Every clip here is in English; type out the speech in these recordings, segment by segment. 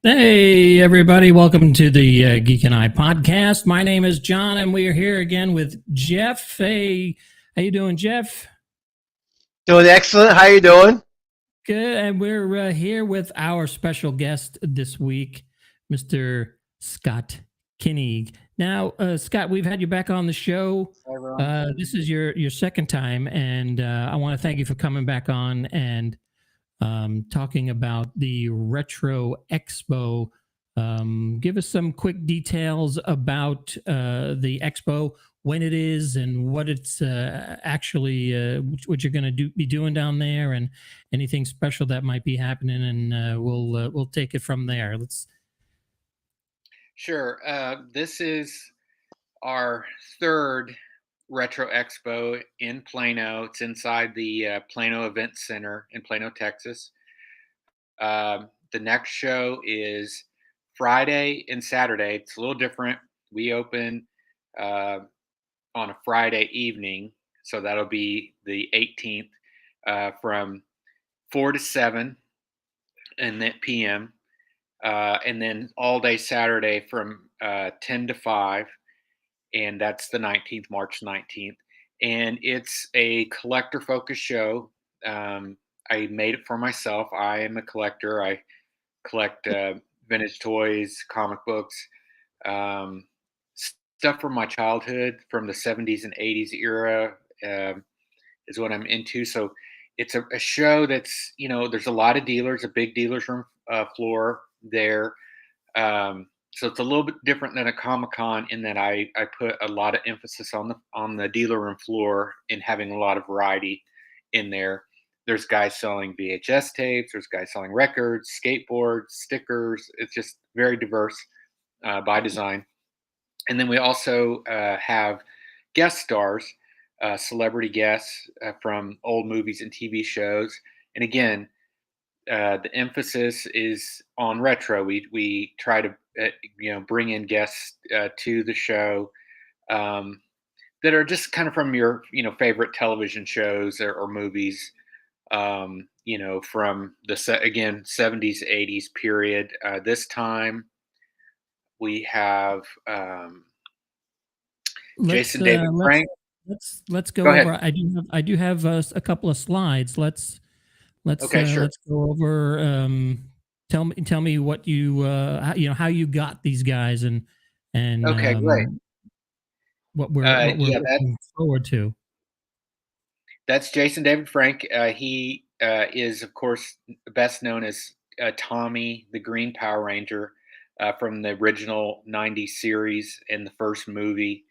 Hey, everybody. Welcome to the Geek and I podcast. My name is John, and we are here again with Jeff. Hey, how you doing, Jeff? Doing excellent. How you doing? Good. And we're here with our special guest this week, Mr. Scott Kinney. Now, Scott, we've had you back on the show. This is your second time, and I want to thank you for coming back on and talking about the Retro Expo. Give us some quick details about the expo, when it is, and what it's actually what you're going to be doing down there, and anything special that might be happening. And we'll take it from there. Let's. Sure. This is our third Retro Expo in Plano. It's inside the Plano Event Center in Plano, Texas. The next show is Friday and Saturday. It's a little different. We open on a Friday evening, so that'll be the 18th from 4 to 7 and p.m. And then all day Saturday from 10 to 5, and that's the 19th, March 19th. And it's a collector focused show. I made it for myself. I am a collector. I collect vintage toys, comic books, stuff from my childhood, from the 70s and 80s era, is what I'm into. So it's a show that's, there's a lot of dealers, a big dealers room floor there. So it's a little bit different than a Comic-Con in that I put a lot of emphasis on the dealer room floor and having a lot of variety in there. There's guys selling VHS tapes. There's guys selling records, skateboards, stickers. It's just very diverse by design. And then we also have guest stars, celebrity guests from old movies and TV shows. And again, the emphasis is on retro. We try to bring in guests to the show that are just kind of from your favorite television shows or movies. From the 70s 80s period. This time we have Jason David Frank. Let's go Go over. ahead. I do have a couple of slides. Let's Okay, sure. let's go over. Tell me what you how you got these guys, and Okay, great. what we're looking forward to. That's Jason David Frank. He is, of course, best known as Tommy, the Green Power Ranger, from the original '90s series and the first movie.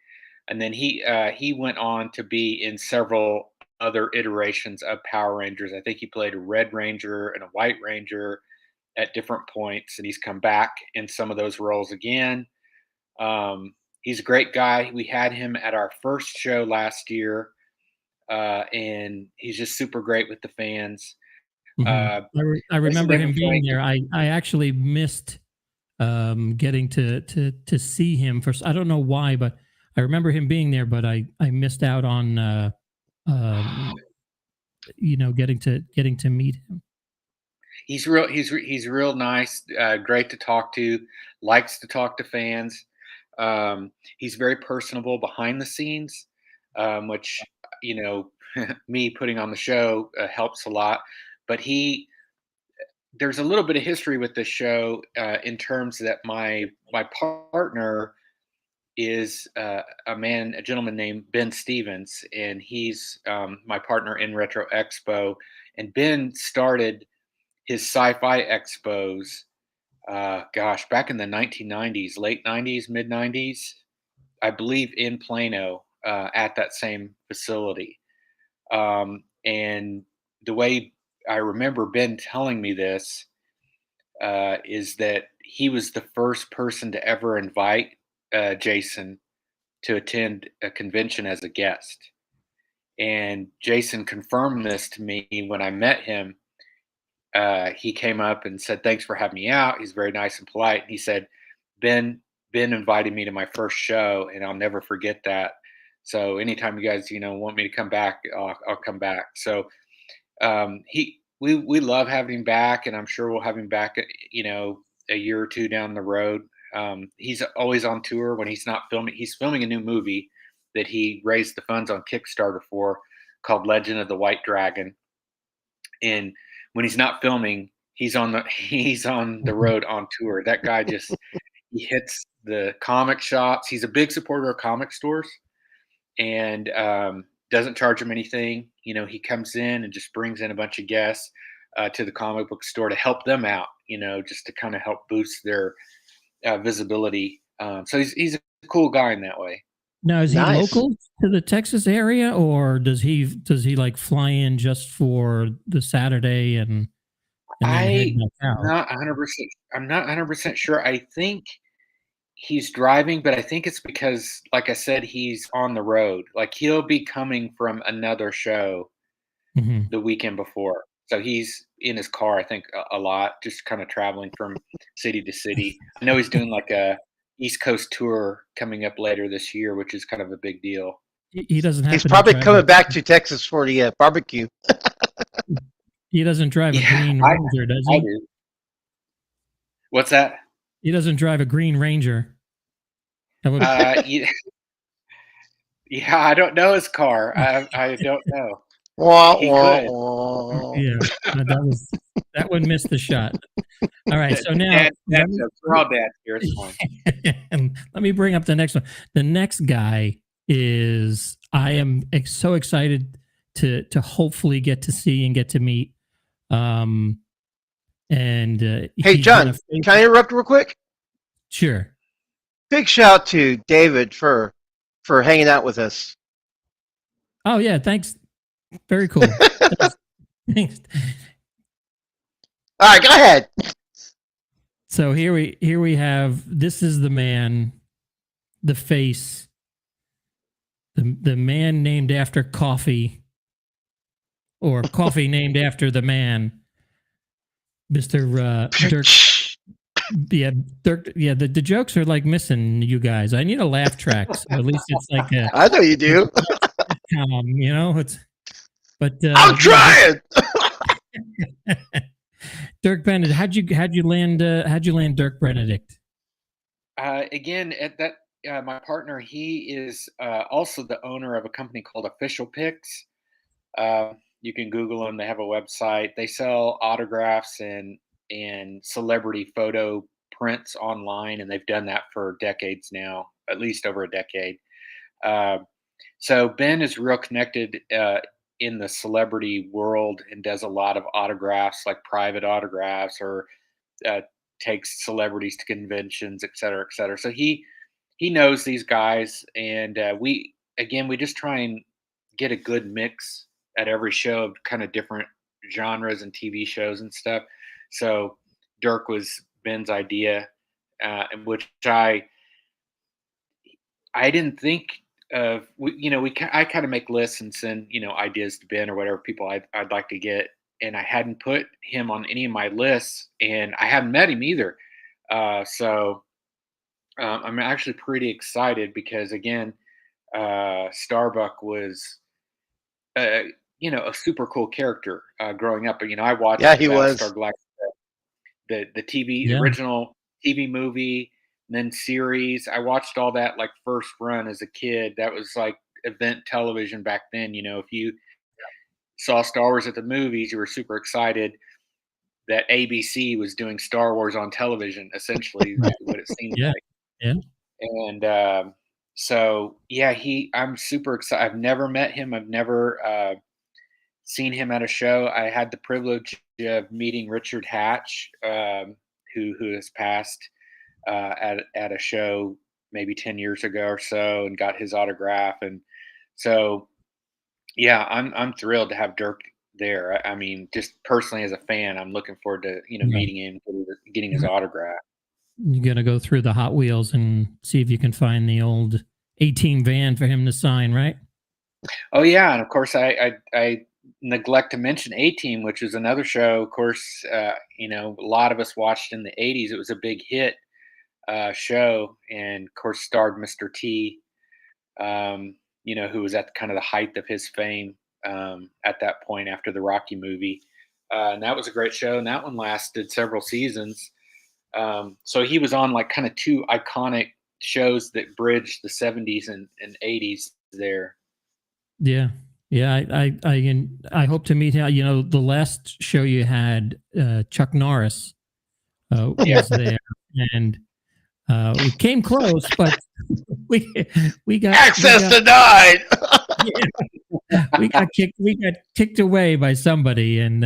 And then he went on to be in several other iterations of Power Rangers. I think he played a Red Ranger and a White Ranger at different points, and he's come back in some of those roles again. He's a great guy. We had him at our first show last year. And he's just super great with the fans. Mm-hmm. I remember him being there. I actually missed getting to see him first. I don't know why, but I remember him being there, but I missed out on getting to meet him. He's real nice, great to talk to, likes to talk to fans. He's very personable behind the scenes, which me putting on the show helps a lot. But there's a little bit of history with this show in terms that my partner is a gentleman named Ben Stevens, and he's my partner in Retro Expo. And Ben started his sci-fi expos, back in the 1990s, late 90s, mid 90s, I believe, in Plano at that same facility. And the way I remember Ben telling me this is that he was the first person to ever invite Jason to attend a convention as a guest. And Jason confirmed this to me when I met him. He came up and said, "Thanks for having me out." He's very nice and polite. He said, Ben invited me to my first show, and I'll never forget that. So anytime you guys, want me to come back, I'll come back. So we love having him back, and I'm sure we'll have him back, a year or two down the road. He's always on tour when he's not filming. He's filming a new movie that he raised the funds on Kickstarter for, called Legend of the White Dragon. And when he's not filming, he's on the road on tour. That guy just he hits the comic shops. He's a big supporter of comic stores, and doesn't charge them anything. You know, he comes in and just brings in a bunch of guests to the comic book store to help them out. You know, just to kind of help boost their visibility. So he's a cool guy in that way. Now, is he Nice. local to the Texas area, or does he like fly in just for the Saturday and then head back out? Not 100%. I'm not 100% sure. I think he's driving, but I think it's because, like I said, he's on the road. Like he'll be coming from another show Mhm. the weekend before. So he's in his car, I think, a lot, just kind of traveling from city to city. I know he's doing like a East Coast tour coming up later this year, which is kind of a big deal. He doesn't He's happen to probably drive. coming back to Texas for the barbecue. He doesn't drive a Yeah, Green Ranger, does I he? do. What's that? He doesn't drive a Green Ranger. That would, Yeah, yeah, I don't know his car. I don't know. Wah, He wah, could. wah. yeah, that would miss the shot. All right, so now Dad jokes. We're all dads here. It's fine. and let me bring up the next one. The next guy is I am so excited to hopefully get to see and get to meet. And Hey, he's John, been a can I interrupt real quick? Sure. Big shout out to David for hanging out with us. Oh yeah, thanks. Very cool. Thanks. All right, go ahead. So here we have, this is the man, the face, the man named after coffee, or coffee named after the man, Mr. Dirk. Yeah, Dirk. Yeah, the jokes are like missing, you guys. I need a laugh track, so at least it's like a I know you do. you know. It's but I'm trying. Dirk Benedict, how'd you land Dirk Benedict? Again, at that, my partner, he is also the owner of a company called Official Pics. You can Google them. They have a website. They sell autographs and celebrity photo prints online, and they've done that for decades now, at least over a decade. So Ben is real connected in the celebrity world and does a lot of autographs, like private autographs, or takes celebrities to conventions, et cetera, et cetera. So he knows these guys, and we just try and get a good mix at every show of kind of different genres and TV shows and stuff. So Dirk was Ben's idea, which I didn't think of. I kind of make lists and send ideas to Ben or whatever people I'd like to get, and I hadn't put him on any of my lists, and I haven't met him either. So I'm actually pretty excited because again, Starbuck was uh, a super cool character growing up. But I watched Yeah, he Battlestar was. Galactica, the TV, the Yeah. original TV movie, and then series. I watched all that like first run as a kid. That was like event television back then. If you saw Star Wars at the movies, you were super excited that ABC was doing Star Wars on television. Essentially, Right. what it seemed Yeah. like. Yeah. And so yeah, I'm super excited. I've never met him. I've never seen him at a show. I had the privilege of meeting Richard Hatch, who has passed at a show maybe 10 years ago or so, and got his autograph. And so yeah, I'm thrilled to have Dirk there. I mean, just personally as a fan, I'm looking forward to Right. meeting him, getting his autograph. You got to go through the Hot Wheels and see if you can find the old A-Team van for him to sign, right? Oh yeah, and of course I neglect to mention A-Team, which is another show. Of course, a lot of us watched in the '80s. It was a big hit show, and of course starred Mr. T. Who was at kind of the height of his fame at that point after the Rocky movie. And that was a great show, and that one lasted several seasons. So he was on like kind of two iconic shows that bridged the 70s and 80s there. Yeah. Yeah, I hope to meet him. You know, the last show you had, Chuck Norris was there, and we came close, but we got Access denied. we got kicked away by somebody, and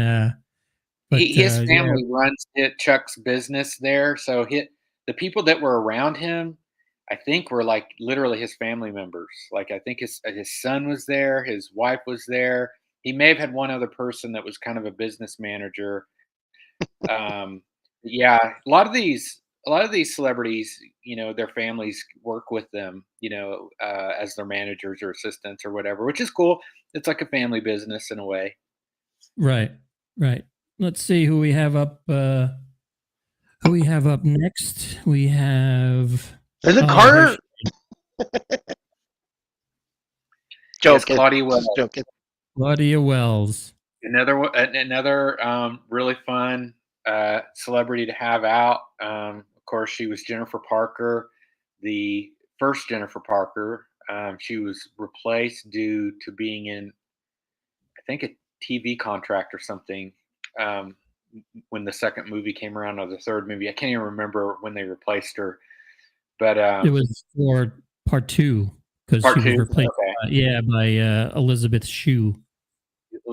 but His yeah, family runs Chuck's business there, so the people that were around him, I think, were like literally his family members. Like I think his son was there, his wife was there. He may have had one other person that was kind of a business manager. Yeah, a lot of these celebrities, their families work with them, as their managers or assistants or whatever, which is cool. It's like a family business in a way. right, right. Let's see who we have up. Who we have up next? We have Is it oh, Carter? Yes, Joking. Claudia Wells. Joking. Claudia Wells. Another really fun celebrity to have out. Of course, she was Jennifer Parker, the first Jennifer Parker. She was replaced due to being in, I think, a TV contract or something. When the second movie came around, or the third movie, I can't even remember when they replaced her. But It was for part 2 because she was replaced. Okay. By Elizabeth Shue.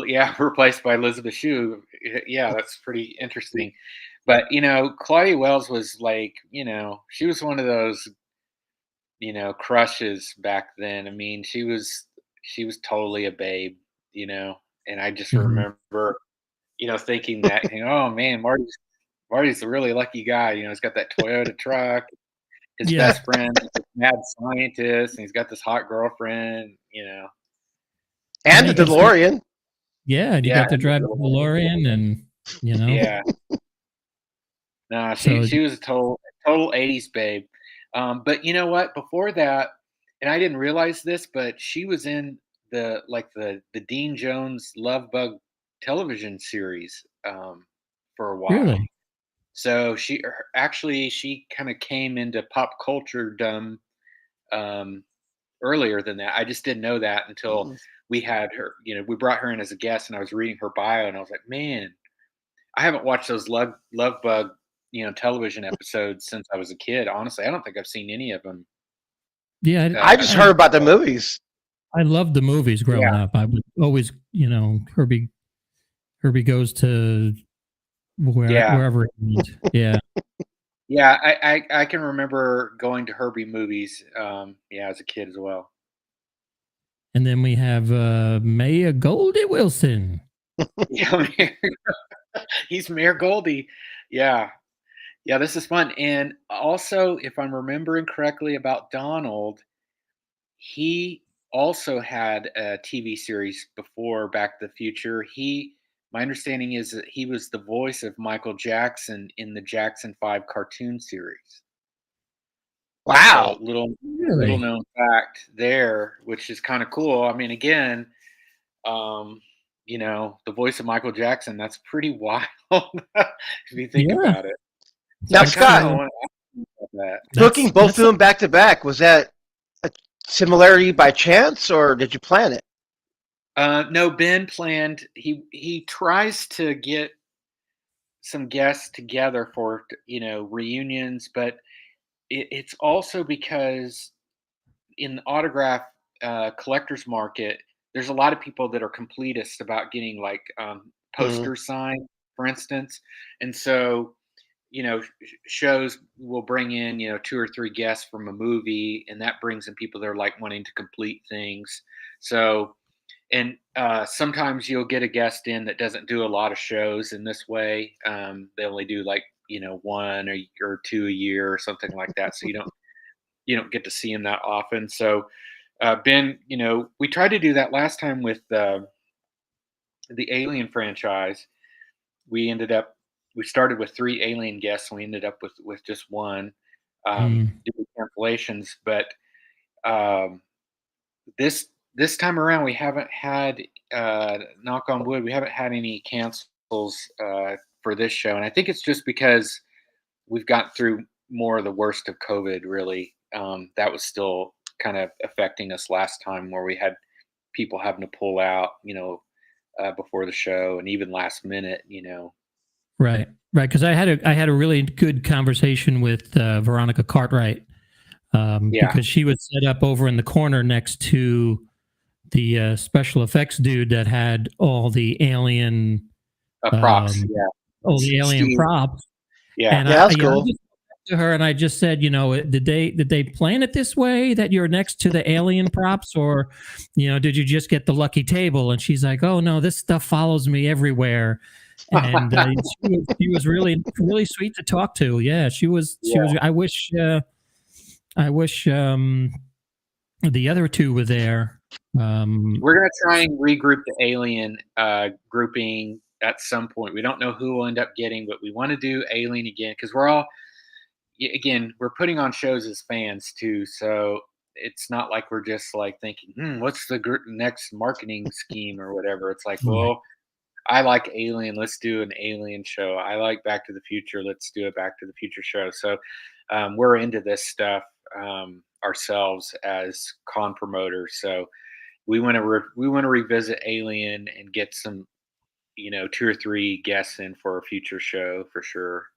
Yeah, replaced by Elizabeth Shue. Yeah, that's pretty interesting. But Claudia Wells was like, she was one of those, crushes back then. I mean, she was totally a babe, and I just remember, thinking that, oh man, Marty's a really lucky guy. He's got that Toyota truck. His best friend is a mad scientist, and he's got this hot girlfriend. And the DeLorean. Yeah, and you got to drive the DeLorean, and Yeah. No, she was a total 80s babe. But you know what? Before that, and I didn't realize this, but she was in the Dean Jones Love Bug television series for a while. Really? So she kind of came into pop culture earlier than that. I just didn't know that until we had her. We brought her in as a guest, and I was reading her bio, and I was like, man, I haven't watched those Love Bug television episodes since I was a kid. Honestly, I don't think I've seen any of them. Yeah, I just heard about the movies. I loved the movies growing up. I would always, Herbie goes to wherever he went. Yeah. Yeah, I can remember going to Herbie movies, as a kid as well. And then we have Mayor Goldie Wilson. Yeah, he's Mayor Goldie. Yeah. Yeah, this is fun. And also, if I'm remembering correctly about Donald, he also had a TV series before Back to the Future. My understanding is that he was the voice of Michael Jackson in the Jackson 5 cartoon series. Wow. So little known fact there, which is kind of cool. I mean, again, the voice of Michael Jackson, that's pretty wild if you think about it. So now, Scott, booking both of them back to back, was that a similarity by chance, or did you plan it? No, Ben planned. He tries to get some guests together for reunions, but it's also because in the autograph collector's market, there's a lot of people that are completists about getting like posters signed, for instance, and so shows will bring in 2 or 3 guests from a movie, and that brings in people that are like wanting to complete things. So, and sometimes you'll get a guest in that doesn't do a lot of shows in this way. They only do like 1 or 2 a year or something like that. So you don't get to see him that often. So Ben, we tried to do that last time with the Alien franchise. We started with 3 Alien guests, and we ended up with just 1 due to cancellations. But this time around, we haven't had, knock on wood, we haven't had any cancels for this show, and I think it's just because we've gotten through more of the worst of COVID. Really, that was still kind of affecting us last time, where we had people having to pull out, before the show and even last minute. Right. Because I had a really good conversation with Veronica Cartwright, Yeah. because she was set up over in the corner next to the special effects dude that had all the alien Props. Yeah. all the alien Steve. props. Yeah. And Yeah, that's I cool. just went to her and I just said, did they plan it this way that you're next to the alien props, or did you just get the lucky table? And she's like, oh no, this stuff follows me everywhere. And she was really really sweet to talk to. Yeah, she was. I wish the other two were there. We're gonna try and regroup the alien grouping at some point. We don't know who we'll end up getting, but we want to do alien again because we're putting on shows as fans too. So it's not like we're just like thinking, what's the next marketing scheme or whatever. It's like, well, I like Alien. Let's do an Alien show. I like Back to the Future. Let's do a Back to the Future show. So we're into this stuff ourselves as con promoters. So we want to revisit Alien and get some, 2 or 3 guests in for a future show for sure.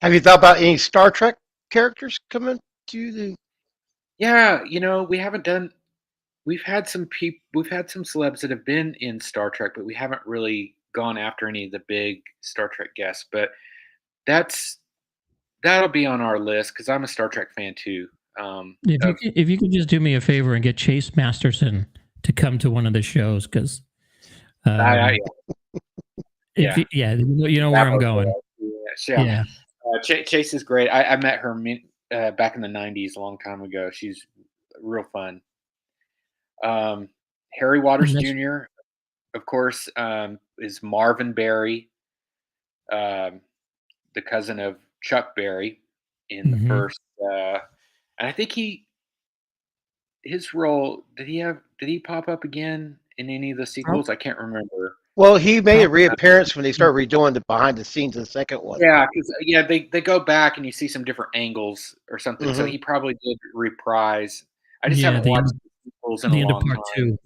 Have you thought about any Star Trek characters coming to the? Yeah, we haven't done. We've had some celebs that have been in Star Trek, but we haven't really gone after any of the big Star Trek guests. But that'll be on our list because I'm a Star Trek fan too. If you could just do me a favor and get Chase Masterson to come to one of the shows, because yeah. You know where I'm going. Yeah. Chase is great. I met her back in the 90s, a long time ago. She's real fun. Harry Waters Jr., of course, is Marvin Berry, the cousin of Chuck Berry in the first. And I think his role, did he pop up again in any of the sequels? I can't remember. Well, he made a reappearance when they started redoing the behind the scenes of the second one. Yeah, because they go back and you see some different angles or something. So he probably did reprise. I just haven't watched the sequels in a long time. 2.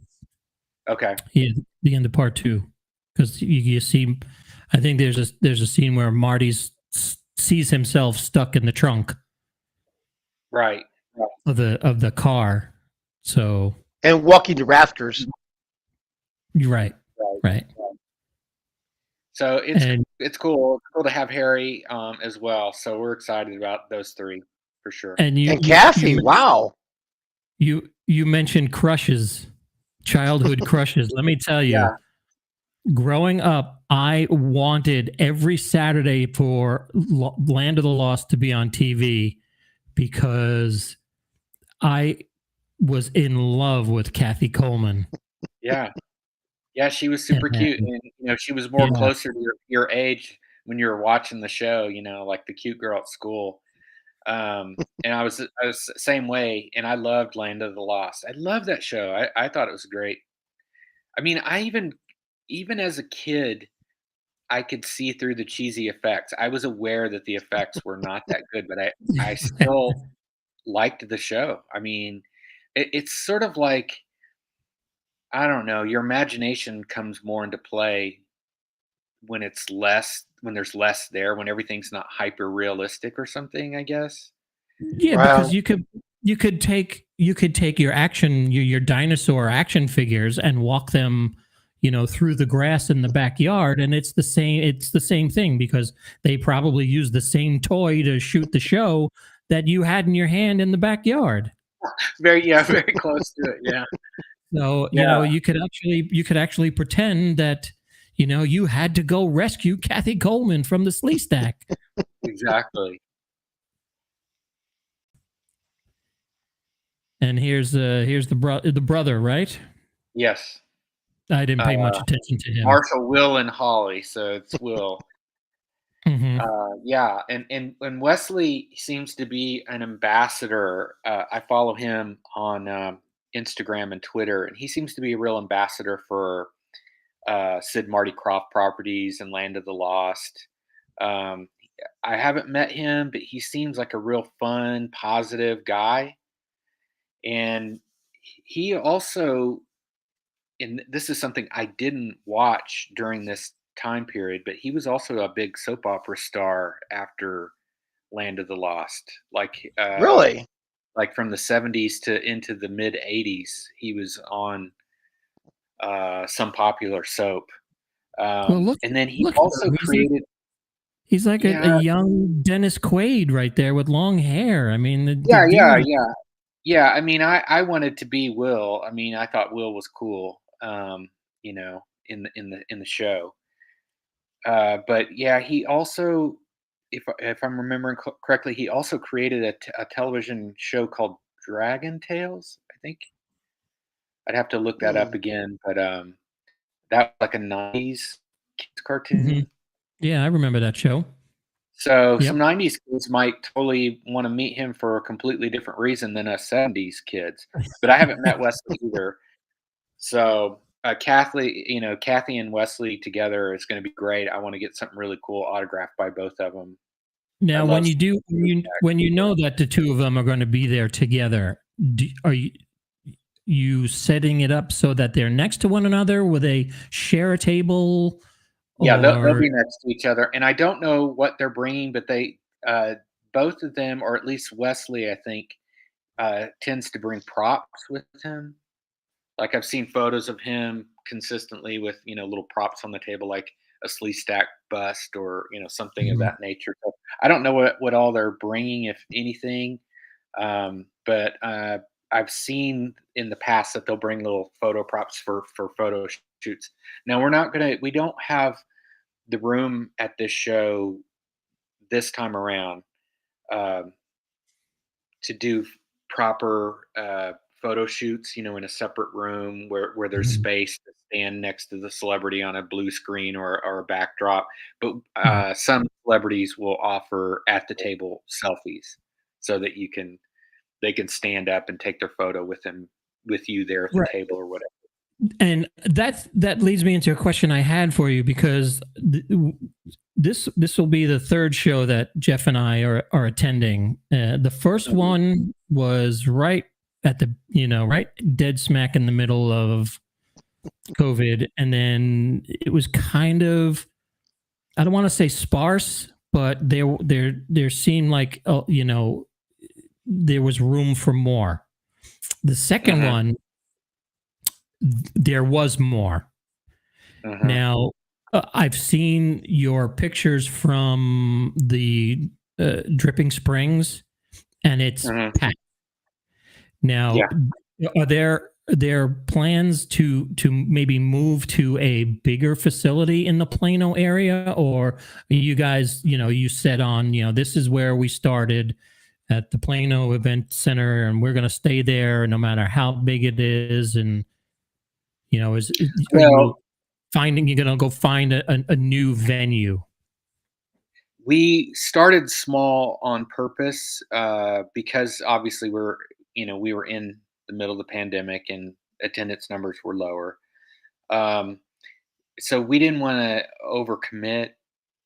Okay. Yeah, the end of part 2, because you see, I think there's a scene where Marty sees himself stuck in the trunk, right, of the car. So and walking the rafters. Right. So it's cool. It's cool to have Harry as well. So we're excited about those 3 for sure. And Kathy, wow. You mentioned crushes, childhood crushes. Let me tell you, growing up, I wanted every Saturday for Land of the Lost to be on TV because I was in love with Kathy Coleman. Yeah, she was super cute, and she was more closer to your age when you were watching the show. Like the cute girl at school. And I was the same way, and I loved Land of the Lost. I loved that show. I thought it was great. I mean, I even as a kid, I could see through the cheesy effects. I was aware that the effects were not that good, but I still liked the show. I mean, it's sort of like, I don't know, your imagination comes more into play when there's less there, when everything's not hyper realistic or something, I guess. Yeah, because you could take your dinosaur action figures and walk them, through the grass in the backyard, and it's the same thing, because they probably use the same toy to shoot the show that you had in your hand in the backyard. Very close to it. Yeah. So, you could actually pretend that, you had to go rescue Kathy Coleman from the slee stack. Exactly. And here's the brother, right? Yes. I didn't pay much attention to him. Marshall, Will, and Holly. So it's Will. Yeah, and Wesley seems to be an ambassador. I follow him on Instagram and Twitter, and he seems to be a real ambassador for Sid Marty Krofft Properties and Land of the Lost. I haven't met him, but he seems like a real fun, positive guy. And he also, and this is something I didn't watch during this time period, but he was also a big soap opera star after Land of the Lost. Really? Like from the 70s to into the mid 80s, he was on some popular soap. Well, And then he look at also him. created, He's like a yeah, young Dennis Quaid right there with long hair. I mean, the yeah, yeah, dude. yeah. Yeah, I mean, I wanted to be Will. I mean, I thought Will was cool, in the show. But yeah, he also, if I'm remembering correctly, he also created a television show called Dragon Tales. I think I'd have to look that up Mm. again, but that was like a '90s kids Mhm. cartoon. Yeah, I remember that show. So some Yep. '90s kids might totally want to meet him for a completely different reason than us '70s kids. But I haven't met Wesley either. So Kathy and Wesley together is going to be great. I want to get something really cool autographed by both of them. I Now, love when you know that the two of them are going to be there together, are you setting it up so that they're next to one another? Will they share a table, Yeah, they'll or be next to each other, and I don't know what they're bringing, but uh, both of them, or at least Wesley, I think, tends to bring props with him. Like I've seen photos of him consistently with little props on the table, like a Slee Stack bust or something of Mhm. that nature. So I don't know what all they're bringing, if anything, but I've seen in the past that they'll bring little photo props for photo shoots. Now we don't have the room at this show this time around um, to do proper photo shoots, in a separate room where there's Mhm. space to stand next to the celebrity on a blue screen or a backdrop. But Mhm. some celebrities will offer at the table selfies so that they can stand up and take their photo with you there at the Right. table or whatever. And that leads me into a question I had for you, because this will be the third show that Jeff and I are attending. The first Mhm. one was right at the right dead smack in the middle of COVID, and then it was kind of, I don't want to say sparse, but there seemed like there was room for more. The second Uh-huh. one, there was more. Uh-huh. Now, I've seen your pictures from the Dripping Springs, and it's Uh-huh. packed. Now, Yeah. are there plans to maybe move to a bigger facility in the Plano area, or are you guys, you set on, this is where we started at the Plano Event Center, and we're going to stay there no matter how big it is, and are you Well, finding you're going to go find a new venue? we started small on purpose because obviously we were in the middle of the pandemic and attendance numbers were lower. Um, so we didn't want to overcommit.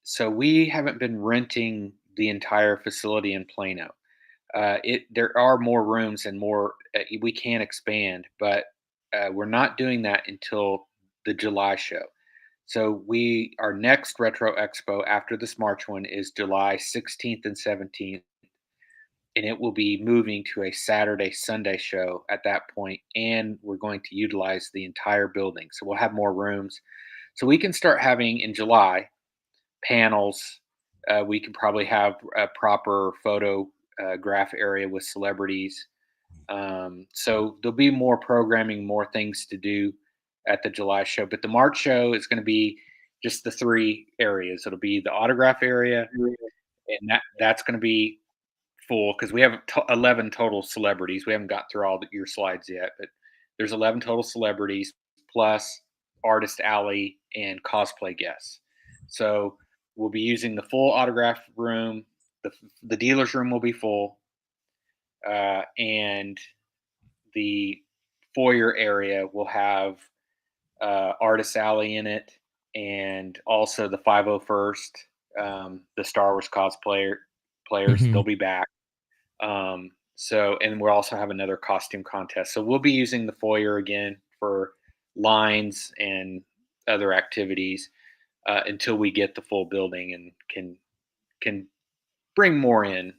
So we haven't been renting the entire facility in Plano. There are more rooms and more we can expand, but we're not doing that until the July show. So our next Retro Expo after this March one is July 16th and 17th, and it will be moving to a Saturday Sunday show at that point, and we're going to utilize the entire building. So we'll have more rooms. So we can start having in July panels. We can probably have a proper photograph area with celebrities. So there'll be more programming, more things to do at the July show. But the March show is going to be just the three areas. It'll be the autograph area, and that's going to be full because we have 11 total celebrities. We haven't got through all your slides yet, but there's 11 total celebrities plus artist alley and cosplay guests. So we'll be using the full autograph room. The dealer's room will be full, and the foyer area will have artist alley in it, and also the 501st the Star Wars players. They'll be back. So, and we'll also have another costume contest. So we'll be using the foyer again for lines and other activities until we get the full building and can bring more in,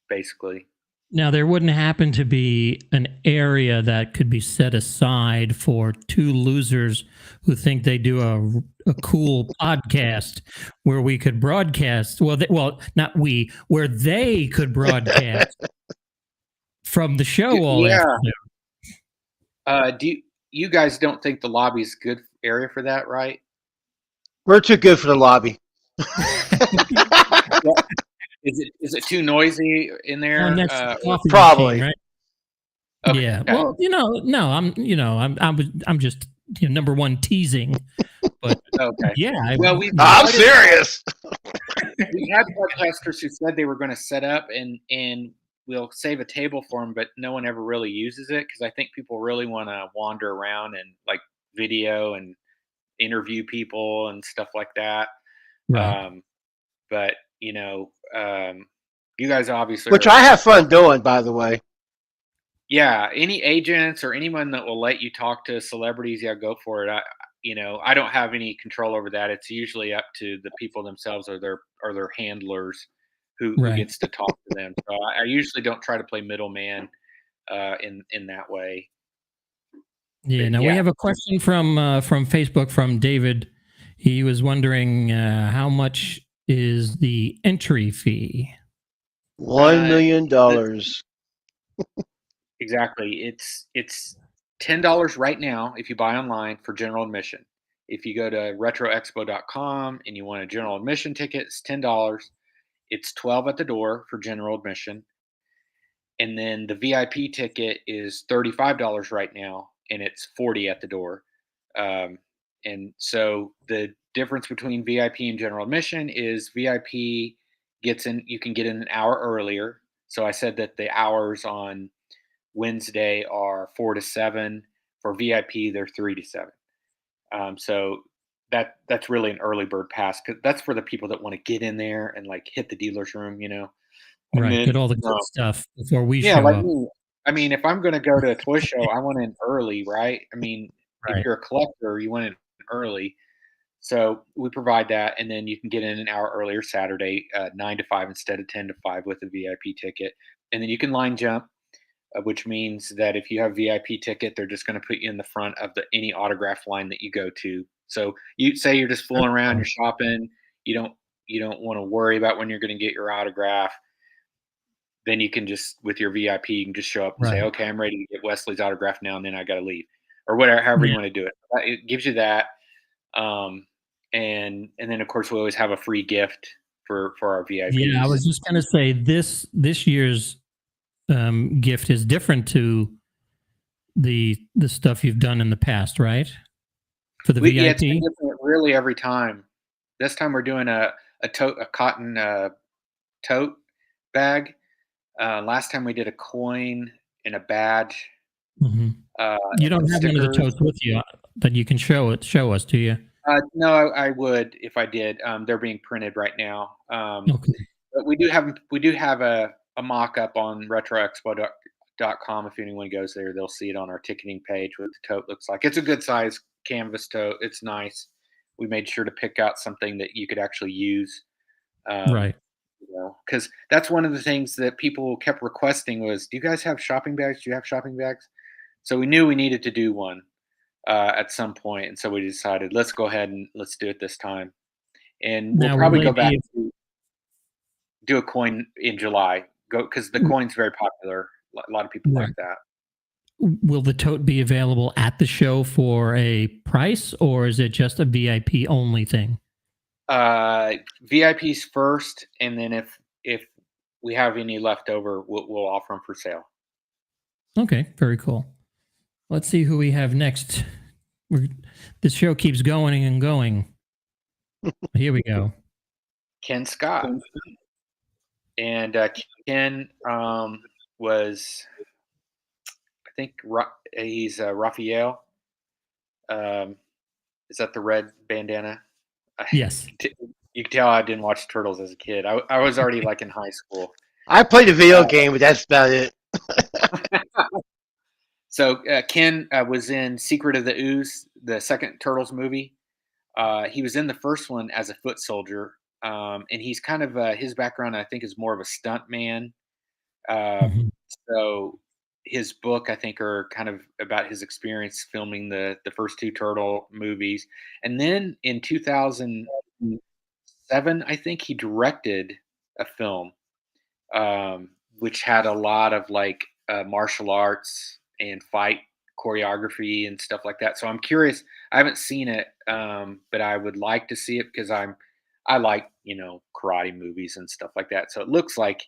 basically. Now, there wouldn't happen to be an area that could be set aside for two losers who think they do a cool podcast where we could broadcast. Well, not we, where they could broadcast from the show all afternoon. You guys don't think the lobby is a good area for that, right? We're too good for the lobby. Is it too noisy in there? Probably, machine, right? Okay. Yeah. Well, no, I'm just number one teasing, but okay. Yeah. I'm serious. We had podcasters who said they were going to set up and we'll save a table for them, but no one ever really uses it because I think people really want to wander around and like video and interview people and stuff like that. Right. But you guys obviously, which I have fun doing, by the way. Yeah, any agents or anyone that will let you talk to celebrities, yeah, go for it. I don't have any control over that. It's usually up to the people themselves or their handlers who gets to talk to them. So I usually don't try to play middleman in that way. Yeah. Now we have a question from Facebook from David. He was wondering how much is the entry fee? $1 million. Exactly. It's $10 right now if you buy online for general admission. If you go to retroexpo.com and you want a general admission ticket, it's $10. It's $12 at the door for general admission. And then the VIP ticket is $35 right now, and it's $40 at the door. And so the difference between VIP and general admission is VIP gets in, you can get in an hour earlier. So I said that the hours on Wednesday are 4 to 7. For VIP, they're 3 to 7. So that's really an early bird pass because that's for the people that want to get in there and like hit the dealer's room, Right, then, get all the good stuff before we show like up. I mean, if I'm going to go to a toy show, I want in early, right? I mean, Right. if you're a collector, you want in early. So we provide that, and then you can get in an hour earlier Saturday, 9 to 5 instead of 10 to 5 with a VIP ticket. And then you can line jump, which means that if you have a VIP ticket, they're just going to put you in the front of any autograph line that you go to. So you say you're just fooling around, you're shopping, you don't want to worry about when you're going to get your autograph. Then you can just, with your VIP, you can just show up and say, okay, I'm ready to get Wesley's autograph now, and then I got to leave, or whatever, however you want to do it. It gives you that. And then of course we always have a free gift for our VIPs. Yeah, I was just going to say this year's gift is different to the stuff you've done in the past, right? For the VIP, it's been different really every time. This time we're doing a cotton tote bag. Last time we did a coin and a badge. Mm-hmm. You don't have one of the totes with you that you can show us, do you? No, I would if I did. They're being printed right now. Okay. But we do have a mock-up on retroexpo.com. If anyone goes there, they'll see it on our ticketing page what the tote looks like. It's a good size canvas tote. It's nice. We made sure to pick out something that you could actually use. Right. Because that's one of the things that people kept requesting was, do you guys have shopping bags? Do you have shopping bags? So we knew we needed to do one at some point. And so we decided, let's go ahead and let's do it this time. And we'll probably go back to do a coin in July, because the coin's very popular. A lot of people like that. Will the tote be available at the show for a price, or is it just a VIP only thing? VIPs first, and then if we have any left over, we'll offer them for sale. Okay, very cool. Let's see who we have next. This show keeps going and going. Here we go. Ken Scott. And Ken was, I think he's Raphael. Is that the red bandana? Yes. You can tell I didn't watch Turtles as a kid. I was already like in high school. I played a video game, but that's about it. So Ken was in Secret of the Ooze, the second Turtles movie. He was in the first one as a foot soldier, and he's kind of his background, I think, is more of a stunt man. So his book, I think, are kind of about his experience filming the first two Turtle movies, and then in 2007, I think he directed a film, which had a lot of like martial arts and fight choreography and stuff like that. So I'm curious. I haven't seen it, but I would like to see it because I like karate movies and stuff like that. So it looks like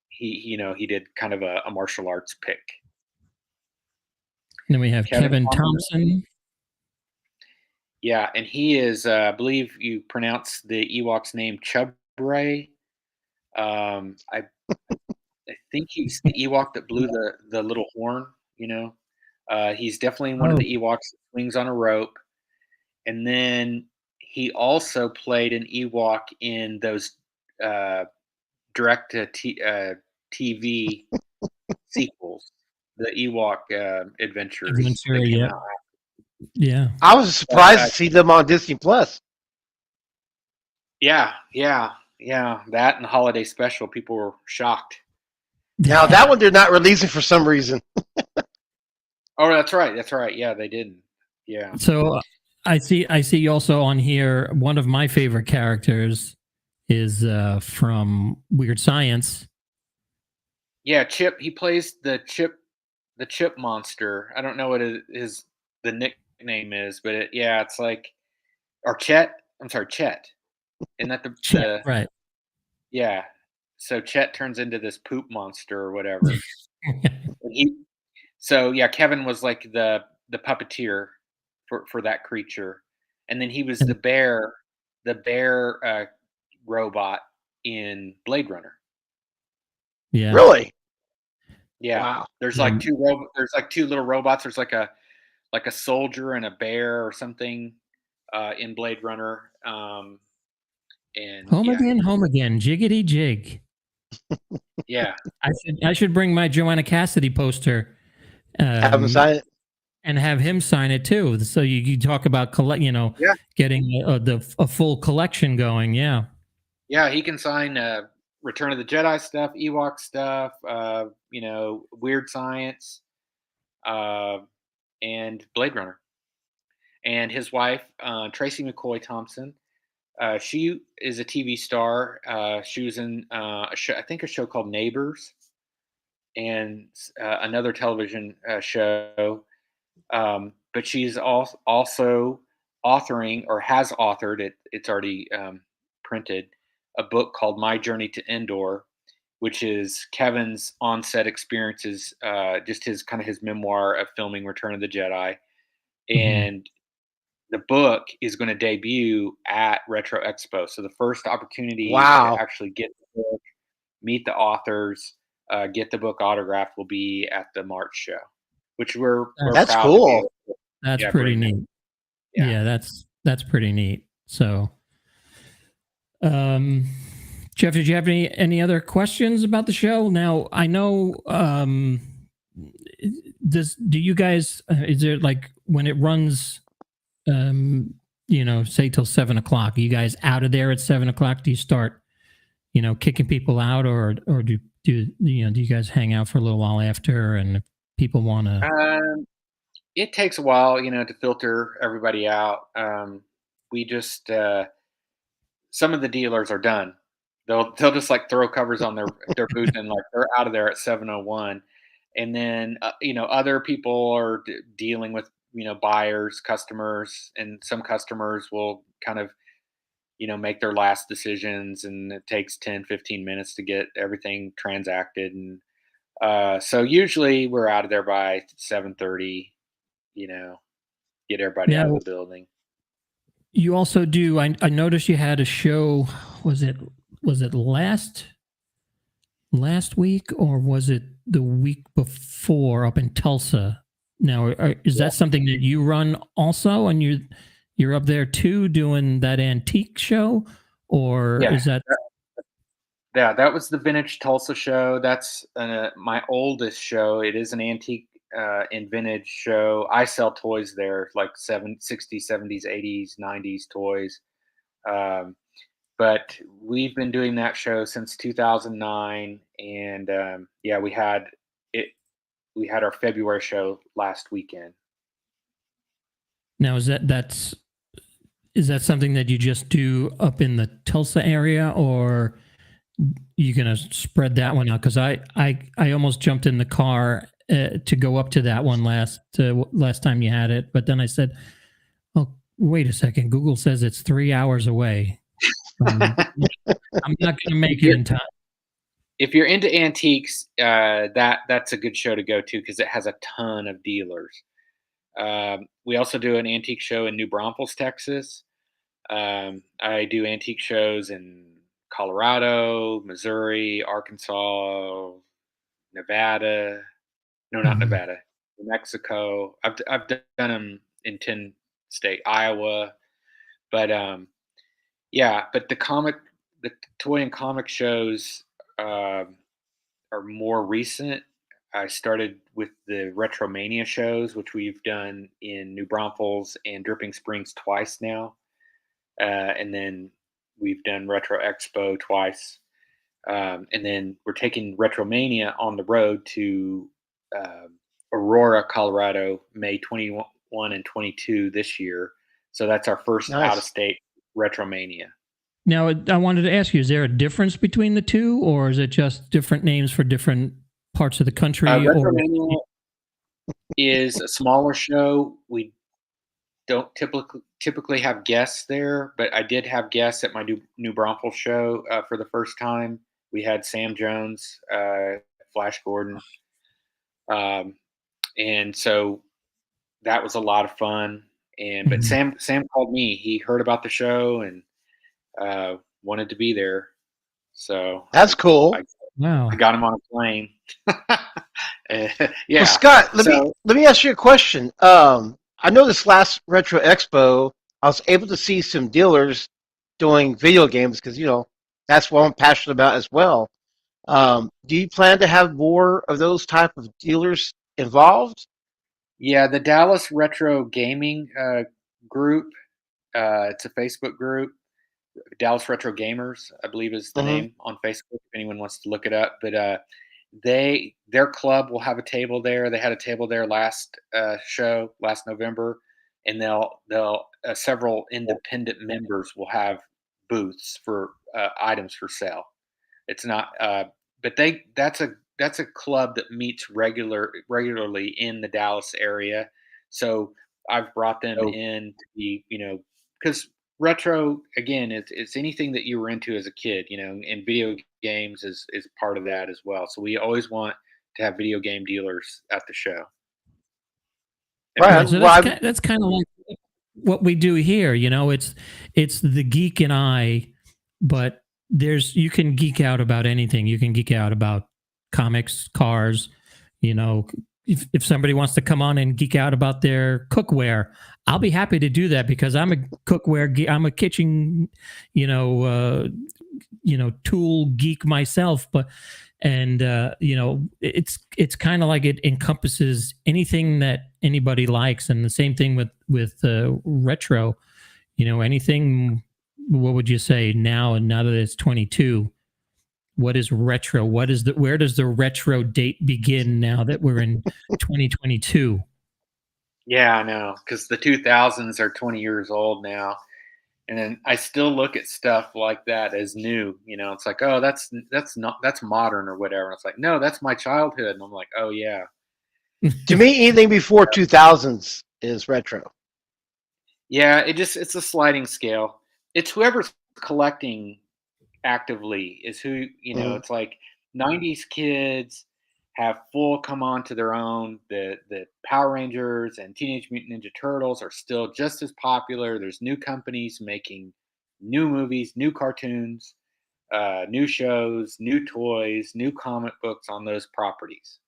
he did kind of a martial arts pick. Then we have Kevin Thompson. Yeah, and he is, I believe you pronounce the Ewok's name Chubray. I think he's the Ewok that blew the little horn. He's definitely one of the Ewoks that swings on a rope. And then he also played an Ewok in those direct to TV sequels, the Ewok Adventures. Yeah. I was surprised to see them on Disney Plus. Yeah. That and the holiday special, people were shocked. Now that one they're not releasing for some reason. Oh, that's right. Yeah, they didn't. Yeah. So I see also on here one of my favorite characters is from Weird Science. Yeah, Chip. He plays the Chip monster. I don't know what the nickname is, but it's like, or Chet. I'm sorry, Chet. Isn't that Chet, right? Yeah. So Chet turns into this poop monster or whatever. Kevin was like the puppeteer for that creature, and then he was the bear robot in Blade Runner. Yeah. Really? Yeah. Wow. There's like two little robots. There's like a soldier and a bear or something in Blade Runner. And home again, jiggity jig. Yeah. I should bring my Joanna Cassidy poster. Have him sign it. And have him sign it too. So you talk about getting a full collection going. Yeah. Yeah, he can sign Return of the Jedi stuff, Ewok stuff, Weird Science, and Blade Runner. And his wife, Tracy McCoy Thompson, she is a TV star. She was in a show called Neighbors, and another television show. But she's also authoring, or has authored it. It's already printed, a book called My Journey to Endor, which is Kevin's on-set experiences, just his memoir of filming Return of the Jedi. And the book is going to debut at Retro Expo. So the first opportunity to actually get the book, meet the authors, get the book autographed will be at the March show, which we're that's proud cool. to do. That's pretty neat. Yeah, that's pretty neat. So, Jeff, did you have any other questions about the show? Now, I know, do you guys, is there like when it runs, say till 7 o'clock, are you guys out of there at 7 o'clock? Do you start, kicking people out, or do you guys hang out for a little while after, and if people want to? It takes a while, to filter everybody out. We just, some of the dealers are done. They'll just like throw covers on their booth and like they're out of there at 7:01. And then, other people are dealing with, buyers, customers, and some customers will kind of, make their last decisions, and it takes 10-15 minutes to get everything transacted. And so usually we're out of there by 7:30, get everybody out of the building. You also do, I noticed you had a show, was it last week, or was it the week before up in Tulsa? Now, is that something that you run also, and you're up there too doing that antique show, or Yeah. is that? Yeah, that was the Vintage Tulsa show. That's my oldest show. It is an antique and vintage show. I sell toys there, like 60s, 70s, 80s, 90s toys. Um, but we've been doing that show since 2009, and yeah, we had it. We had our February show last weekend. Now, is that something that you just do up in the Tulsa area, or you gonna spread that one out? Because I almost jumped in the car to go up to that one last time you had it, but then I said, "Oh, wait a second. Google says it's 3 hours away. I'm not gonna make it in time." If you're into antiques, that's a good show to go to because it has a ton of dealers. We also do an antique show in New Braunfels, Texas. I do antique shows in Colorado, Missouri, Arkansas, Nevada. No, not Nevada. New Mexico. I've done them in 10 state, Iowa. But yeah, but the toy and comic shows are more recent. I started with the Retromania shows, which we've done in New Braunfels and Dripping Springs twice now. And then we've done Retro Expo twice. And then we're taking Retromania on the road to Aurora, Colorado, May 21 and 22 this year. So that's our first out of state Retromania. Now, I wanted to ask you, is there a difference between the two, or is it just different names for different parts of the country? Retromania is a smaller show. We don't typically have guests there, but I did have guests at my New Braunfels show for the first time. We had Sam Jones, Flash Gordon, and so that was a lot of fun. And but Sam called me. He heard about the show and wanted to be there. So that's cool. Wow. I got him on a plane. Yeah. Well, Scott, let me ask you a question. I know this last Retro Expo, I was able to see some dealers doing video games because that's what I'm passionate about as well. Do you plan to have more of those type of dealers involved? Yeah, the Dallas Retro Gaming group. It's a Facebook group. Dallas Retro Gamers, I believe, is the name on Facebook. If anyone wants to look it up, but their club will have a table there. They had a table there last show last November, and they'll several independent members will have booths for items for sale. It's not, but that's a club that meets regularly in the Dallas area. So I've brought them in to be, because retro again, it's anything that you were into as a kid, and video games is part of that as well. So we always want to have video game dealers at the show. Right. So that's kind of like what we do here. It's the geek and I, but you can geek out about anything. You can geek out about comics, cars. If somebody wants to come on and geek out about their cookware, I'll be happy to do that because I'm a cookware geek. I'm a kitchen, tool geek myself. It's kind of like it encompasses anything that anybody likes, and the same thing with retro. Anything. What would you say now? And now that it's 22, what is retro? Where does the retro date begin now that we're in 2022? Yeah, I know, because the 2000s are 20 years old now. And then I still look at stuff like that as new. It's like, oh, that's modern or whatever. And it's like, no, that's my childhood. And I'm like, oh yeah. To me, anything before 2000s is retro. Yeah, it's a sliding scale. It's whoever's collecting actively is who, it's like 90s kids have full come on to their own. The Power Rangers and Teenage Mutant Ninja Turtles are still just as popular. There's new companies making new movies, new cartoons, new shows, new toys, new comic books on those properties.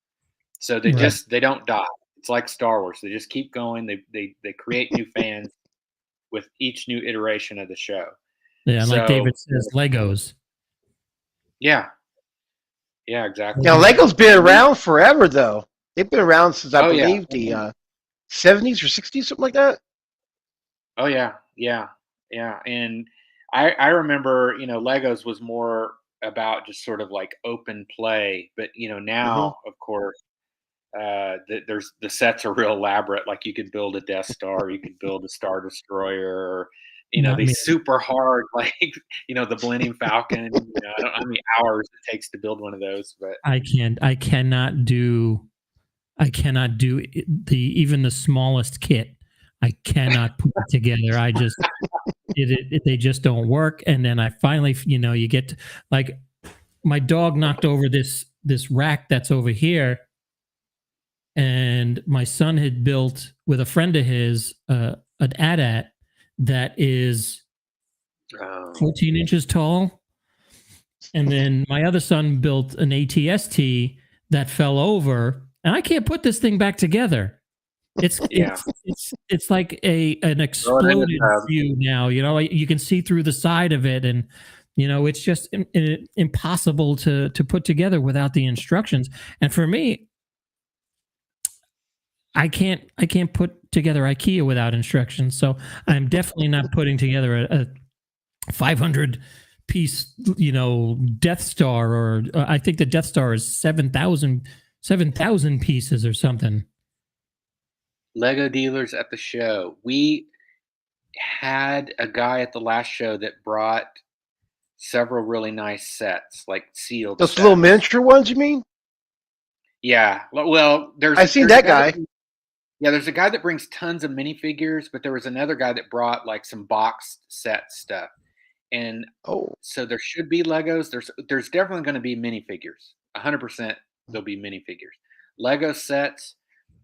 So they don't die. It's like Star Wars. They just keep going. They create new fans with each new iteration of the show. Yeah, so, like David says, Legos. Yeah. Yeah, exactly. Now, Lego's been around forever, though. They've been around since, I believe, yeah. the 70s or 60s, something like that. Oh yeah, yeah, yeah. And I remember, Legos was more about just sort of like open play, but Hmm. now, of course, there's the sets are real elaborate. Like you could build a Death Star, you could build a Star Destroyer, or Not me. these super hard, like the Millennium Falcon. I don't know how many hours it takes to build one of those, but I can't. I cannot do even the smallest kit. I cannot put it together. I just they just don't work. And then I finally, you get to, like, my dog knocked over this rack that's over here, and my son had built with a friend of his an AT-AT that is 14 inches tall, and then my other son built an ATST that fell over, and I can't put this thing back together. It's yeah. it's like an exploded view now. You can see through the side of it, and it's just impossible to put together without the instructions. And for me, I can't put together IKEA without instructions. So I'm definitely not putting together a 500 piece, Death Star, or I think the Death Star is 7,000 pieces or something. Lego dealers at the show. We had a guy at the last show that brought several really nice sets, like sealed Those little sets. miniature ones, you mean? Yeah. Well, I've seen that guy. Yeah, there's a guy that brings tons of minifigures, but there was another guy that brought like some boxed set stuff. And so there should be Legos. There's definitely going to be minifigures. 100% there'll be minifigures. Lego sets.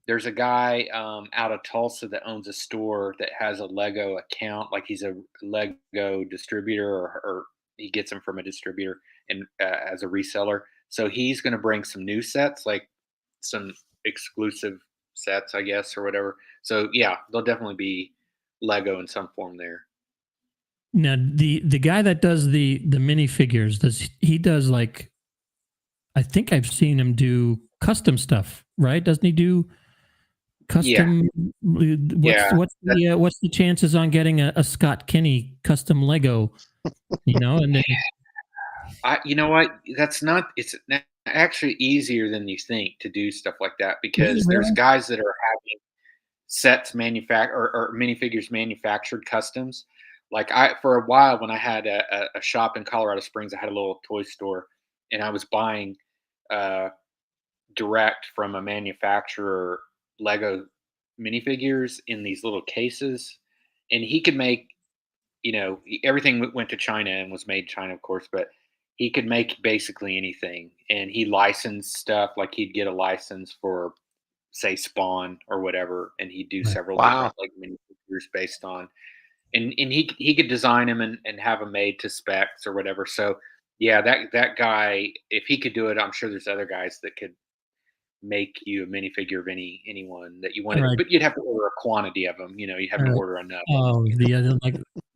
There's a guy out of Tulsa that owns a store that has a Lego account. Like he's a Lego distributor, or he gets them from a distributor and as a reseller. So he's going to bring some new sets, like some exclusive sets, I guess, or whatever. So yeah, there'll definitely be Lego in some form there. Now the guy that does the minifigures, does like, I think I've seen him do custom stuff, right? Doesn't he do custom? Yeah. What's the chances on getting a Scott Kinney custom Lego? And then You know what? It's actually easier than you think to do stuff like that, because there's guys that are having sets manufactured, or minifigures manufactured customs. Like for a while, when I had a shop in Colorado Springs, I had a little toy store, and I was buying direct from a manufacturer Lego minifigures in these little cases, and he could make, everything went to China and was made in China, of course, but he could make basically anything. And he licensed stuff, like he'd get a license for, say, Spawn or whatever, and he'd do several different like minifigures based on, and he could design them and have them made to specs or whatever. So yeah, that guy, if he could do it, I'm sure there's other guys that could make you a minifigure of anyone that you wanted, but you'd have to order a quantity of them. You'd have to order enough. Oh, the other,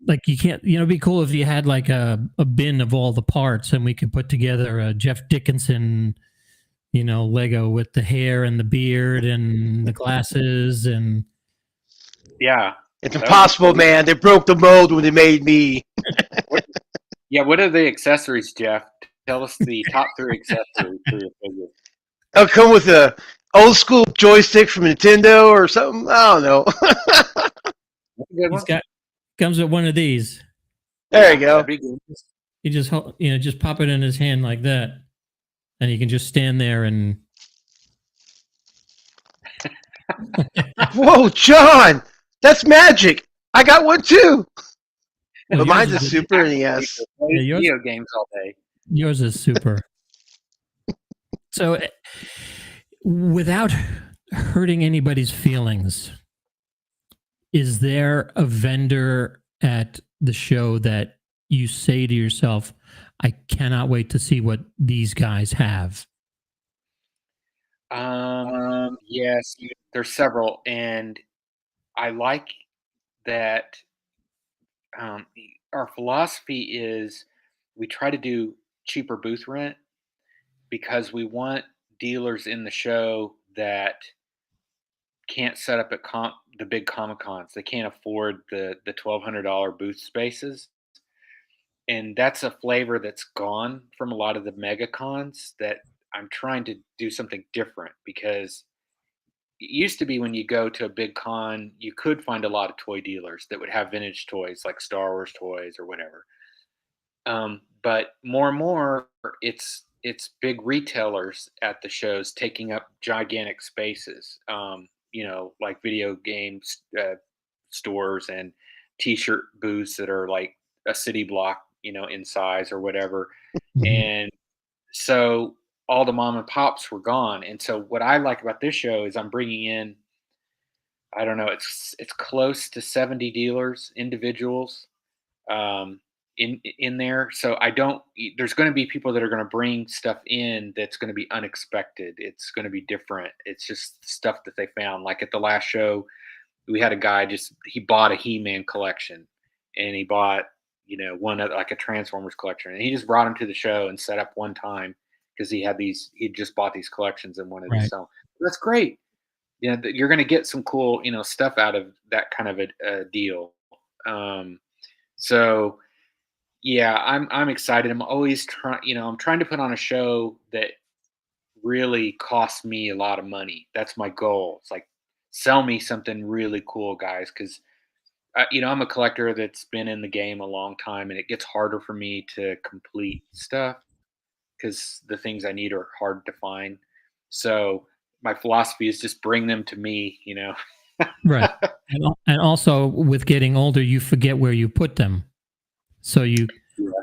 like you can't. It'd be cool if you had like a bin of all the parts, and we could put together a Jeff Dickinson, Lego with the hair and the beard and the glasses, and yeah, it's impossible, man. They broke the mold when they made me. What are the accessories, Jeff? Tell us the top 3 accessories for your figure. I'll come with a old school joystick from Nintendo or something. I don't know. Comes with one of these. There you go. You just pop it in his hand like that, and you can just stand there and. Whoa, John, that's magic! I got one too. Well, but mine's a Super NES. Video games all day. Yours is super. So, without hurting anybody's feelings, is there a vendor at the show that you say to yourself, I cannot wait to see what these guys have? Yes, there's several, and I like that. our philosophy is we try to do cheaper booth rent because we want dealers in the show that can't set up at the big Comic Cons. They can't afford the $1,200 booth spaces, and that's a flavor that's gone from a lot of the mega cons. That I'm trying to do something different because it used to be when you go to a big con, you could find a lot of toy dealers that would have vintage toys like Star Wars toys or whatever. But more and more, it's big retailers at the shows taking up gigantic spaces. Like video games stores and T-shirt booths that are like a city block, in size or whatever. And so all the mom and pops were gone. And so what I like about this show is I'm bringing in, I don't know, it's close to 70 dealers, individuals, in there. So there's going to be people that are going to bring stuff in that's going to be unexpected. It's going to be different. It's just stuff that they found. Like at the last show, we had a guy he bought a He-Man collection, and he bought, one of like a Transformers collection, and he just brought them to the show and set up one time because he just bought these collections and wanted to sell them. That's great. You're going to get some cool, stuff out of that kind of a deal. So yeah, I'm excited. I'm always I'm trying to put on a show that really costs me a lot of money. That's my goal. It's like, sell me something really cool, guys, because I'm a collector that's been in the game a long time, and it gets harder for me to complete stuff because the things I need are hard to find. So my philosophy is just bring them to me, Right. And also with getting older, you forget where you put them. So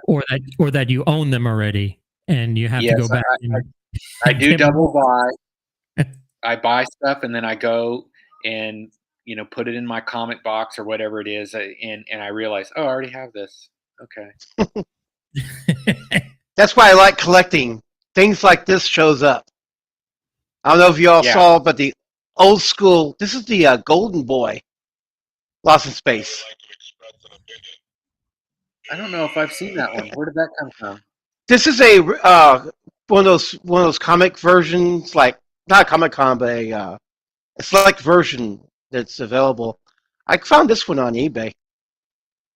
or that you own them already and you have to go back. I do double buy. I buy stuff and then I go and, put it in my comic box or whatever it is. And I realize, I already have this. Okay. That's why I like collecting. Things like this shows up. I don't know if you all saw, but the old school, this is the Golden Boy, Lost in Space. I don't know if I've seen that one. Where did that come from? This is a one of those comic versions, like not a Comic Con, but a select version that's available. I found this one on eBay.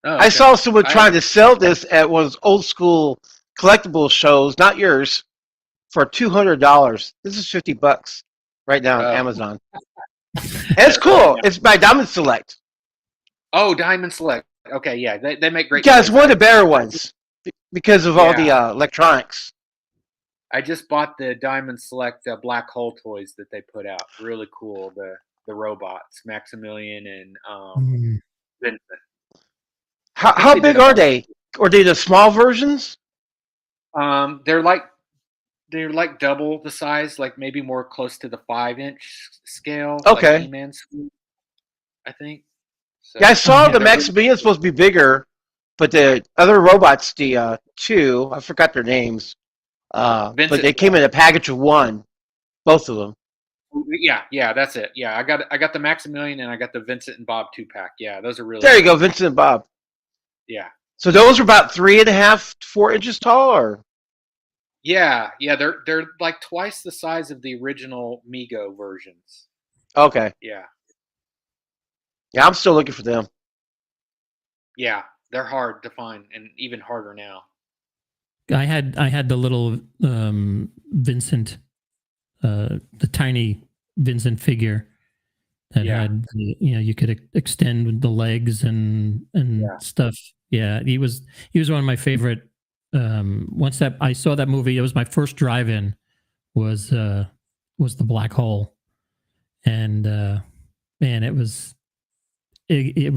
Oh, okay. I saw someone trying to sell this at one of those old school collectible shows, not yours, for $200. This is $50 right now on Amazon. And it's cool. It's by Diamond Select. Oh, Diamond Select. Okay, yeah, they make great. Yeah, it's one of the better ones because of all the electronics. I just bought the Diamond Select black hole toys that they put out. Really cool. The robots, Maximilian and Vincent. How big are they? Are they the small versions? They're like double the size, like maybe more close to the 5-inch scale. Okay. Like He-Man scale, I think. So, yeah, I saw the Maximilian's supposed to be bigger, but the other robots, the two, I forgot their names, but they came in a package of one, both of them. Yeah, that's it. Yeah, I got the Maximilian and I got the Vincent and Bob 2-pack. Yeah, those are really. There you go, Vincent and Bob. Yeah. So those are about 3.5 to 4 inches tall, or? Yeah, they're like twice the size of the original Mego versions. Okay. Yeah. Yeah, I'm still looking for them. Yeah, they're hard to find, and even harder now. I had the little Vincent, the tiny Vincent figure that had, you could extend with the legs and stuff. Yeah, he was one of my favorite. Once that I saw that movie, it was my first drive-in. Was the Black Hole, and man, it was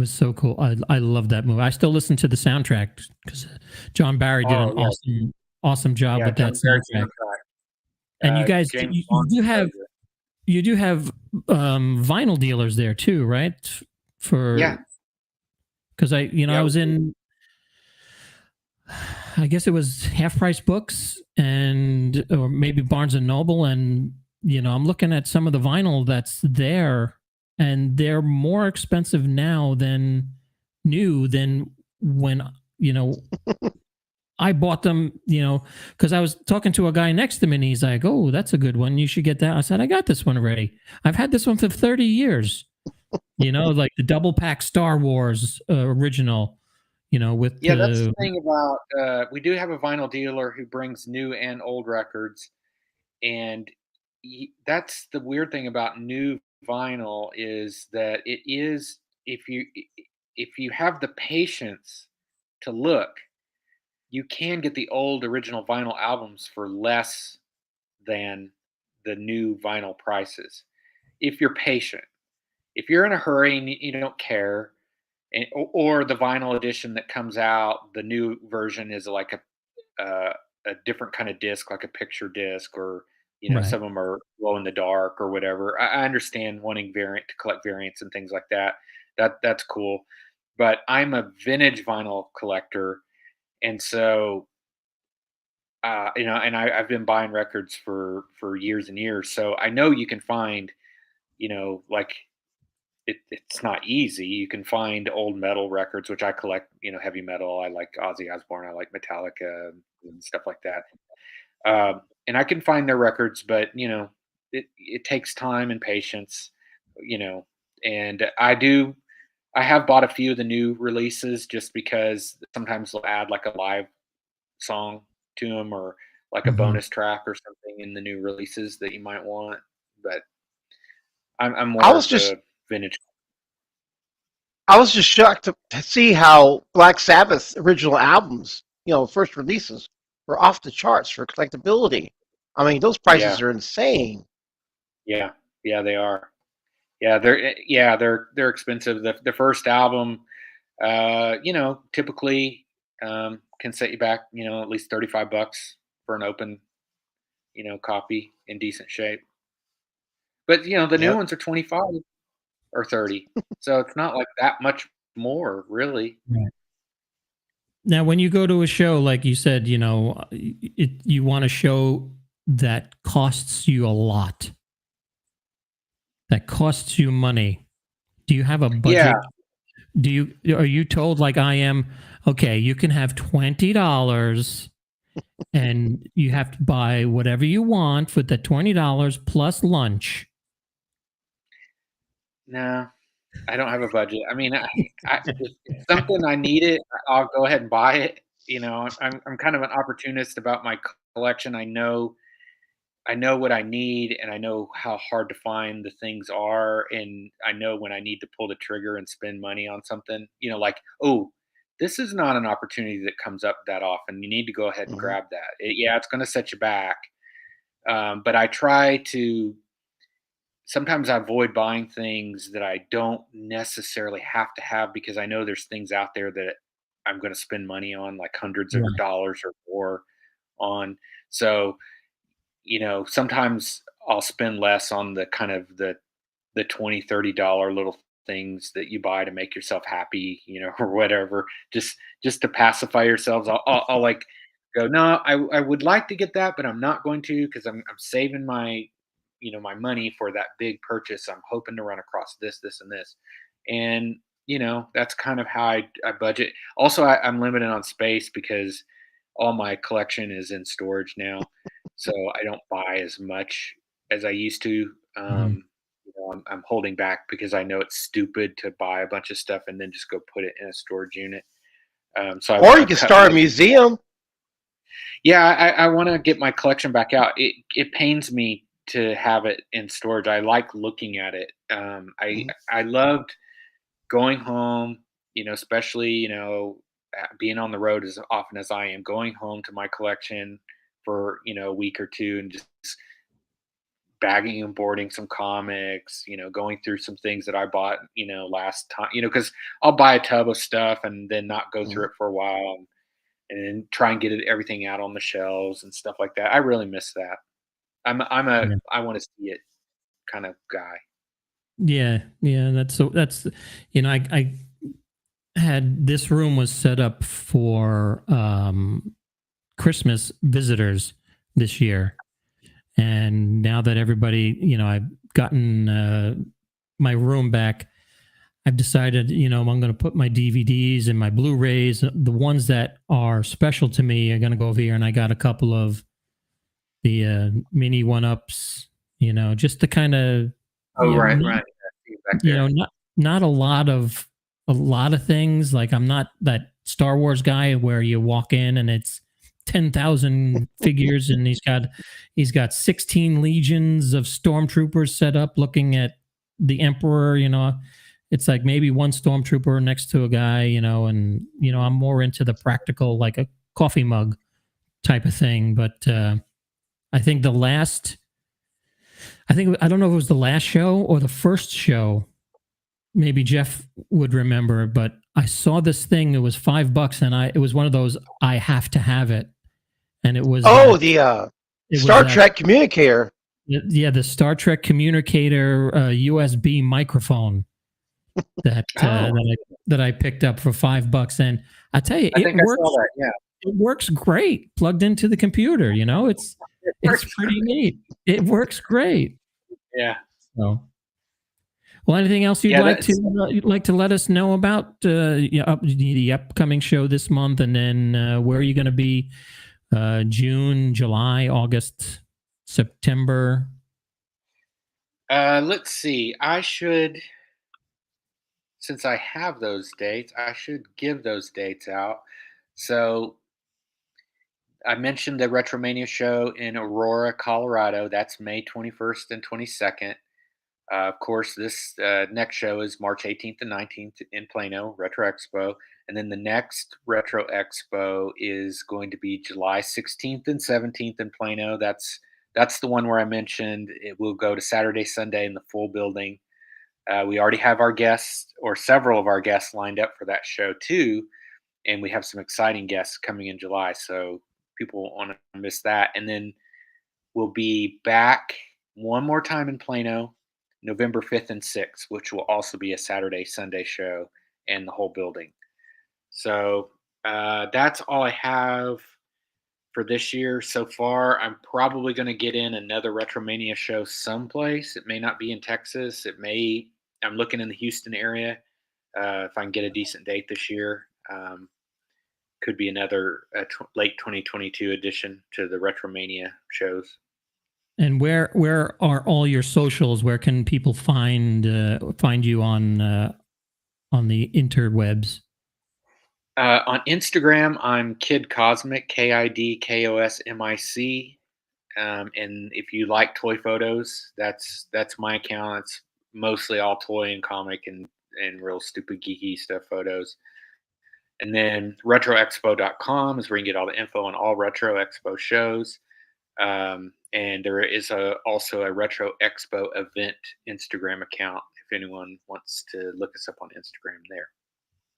so cool. I love that movie. I still listen to the soundtrack because John Barry did an awesome job with that soundtrack. And you guys, you do have vinyl dealers there too, right? Because I was in. I guess it was Half Price Books or maybe Barnes and Noble, and I'm looking at some of the vinyl that's there, and they're more expensive now than when I bought them, because I was talking to a guy next to me and he's like, "Oh, that's a good one. You should get that." I said, "I got this one already. I've had this one for 30 years." Like the double pack Star Wars original, with that's the thing about, we do have a vinyl dealer who brings new and old records. And that's the weird thing about new vinyl is that it is, if you have the patience to look, you can get the old original vinyl albums for less than the new vinyl prices if you're patient. If you're in a hurry and you don't care, or the vinyl edition that comes out, the new version is like a different kind of disc, like a picture disc, or right. some of them are glow in the dark or whatever. I understand wanting variant to collect variants and things like that. That's cool, but I'm a vintage vinyl collector, and so I've been buying records for years and years, so I know you can find, like it's not easy. You can find old metal records, which I collect. Heavy metal. I like Ozzy Osbourne. I like Metallica and stuff like that. And I can find their records, but it takes time and patience. And I have bought a few of the new releases just because sometimes they'll add like a live song to them, or like a bonus track or something in the new releases that you might want. But I'm more I was of just the vintage. I was just shocked to see how Black Sabbath original albums, first releases, were off the charts for collectability. I mean, those Yeah, prices are insane. yeah, they are. Yeah, they're expensive. The first album, typically can set you back, at least $35 for an open, copy in decent shape. But the new Yep. ones are 25 or 30, so it's not like that much more, really. Right. Now, when you go to a show, like you said, you want a show that costs you a lot, that costs you money. Do you have a budget? Yeah. Are you told, like I am, okay, you can have $20 and you have to buy whatever you want for the $20 plus lunch? No, I don't have a budget. I mean, if it's something I need it, I'll go ahead and buy it. I'm kind of an opportunist about my collection. I know what I need, and I know how hard to find the things are, and I know when I need to pull the trigger and spend money on something. Like, oh, this is not an opportunity that comes up that often. You need to go ahead and Hmm. grab that. It's going to set you back. But I try to. Sometimes I avoid buying things that I don't necessarily have to have, because I know there's things out there that I'm going to spend money on, like hundreds of Right. dollars or more on. So sometimes I'll spend less on the kind of the $20-$30 little things that you buy to make yourself happy, or whatever, just to pacify yourselves. I'll like go, no, I would like to get that, but I'm not going to, because I'm saving my my money for that big purchase. I'm hoping to run across this and this, and that's kind of how I budget. Also, I'm limited on space because all my collection is in storage now, so I don't buy as much as I used to. Mhm. I'm holding back because I know it's stupid to buy a bunch of stuff and then just go put it in a storage unit. So Or you I've can cut start a most. museum. Yeah, I want to get my collection back out. It pains me to have it in storage. I like looking at it. Mhm. I loved going home, especially being on the road as often as I am, going home to my collection for a week or two, and just bagging and boarding some comics, going through some things that I bought, last time, because I'll buy a tub of stuff and then not go through Mhm. it for a while, and then try and get everything out on the shelves and stuff like that. I really miss that. Yeah. I want to see it kind of guy. Yeah, yeah, that's I had this room was set up for Christmas visitors this year, and now that everybody, I've gotten my room back, I've decided, I'm going to put my DVDs and my Blu-rays, the ones that are special to me, are going to go over here. And I got a couple of the mini one-ups, just to kind of. Oh, right. Not a lot of things. Like, I'm not that Star Wars guy where you walk in and it's 10,000 figures and he's got 16 legions of stormtroopers set up looking at the Emperor. It's like maybe one stormtrooper next to a guy, and I'm more into the practical, like a coffee mug type of thing. But I think I don't know if it was the last show or the first show. Maybe Jeff would remember, but I saw this thing. It was $5, and it was one of those I have to have it, and it was the Star Trek communicator. Yeah, the Star Trek communicator USB microphone that I picked up for $5, and I tell you, it works. I saw that, yeah. It works great plugged into the computer. It's pretty neat. It works great. Yeah. So. Well, anything else you'd like to let us know about the upcoming show this month, and then where are you going to be? June, July, August, September. Let's see. Since I have those dates, I should give those dates out. So I mentioned the Retromania show in Aurora, Colorado. That's May 21st and 22nd. Of course, this next show is March 18th and 19th in Plano, Retro Expo. And then the next Retro Expo is going to be July 16th and 17th in Plano. That's the one where I mentioned it will go to Saturday, Sunday in the full building. We already have our guests, or several of our guests, lined up for that show too. And we have some exciting guests coming in July, so people won't want to miss that. And then we'll be back one more time in Plano, November 5th and 6th, which will also be a Saturday, Sunday show and the whole building. So that's all I have for this year so far. I'm probably going to get in another Retromania show someplace. It may not be in Texas. I'm looking in the Houston area. If I can get a decent date this year, could be another late 2022 addition to the Retromania shows. And where are all your socials? Where can people find you on the interwebs? On Instagram, I'm Kid Cosmic, KIDKOSMIC. And if you like toy photos, that's my account. It's mostly all toy and comic and real stupid geeky stuff photos. And then retroexpo.com is where you can get all the info on all Retro Expo shows. And there is also a Retro Expo event Instagram account if anyone wants to look us up on Instagram there.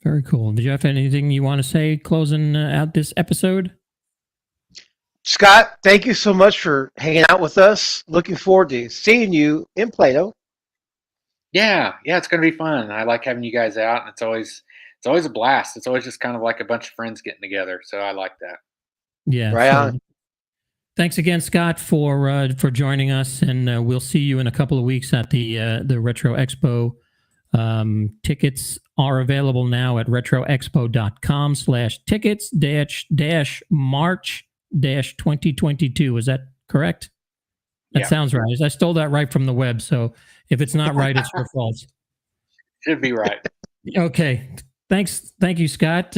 Very cool. Did you have anything you want to say closing out this episode? Scott, thank you so much for hanging out with us. Looking forward to seeing you in Plano. Yeah, it's going to be fun. I like having you guys out, and it's always a blast. It's always just kind of like a bunch of friends getting together, so I like that. Yeah, right on. Thanks again, Scott, for joining us, and we'll see you in a couple of weeks at the Retro Expo. Tickets are available now at retroexpo.com/tickets-March-2022. Is that correct? That sounds right. I stole that right from the web, so if it's not right, it's your fault. Should be right. Okay. Thank you, Scott.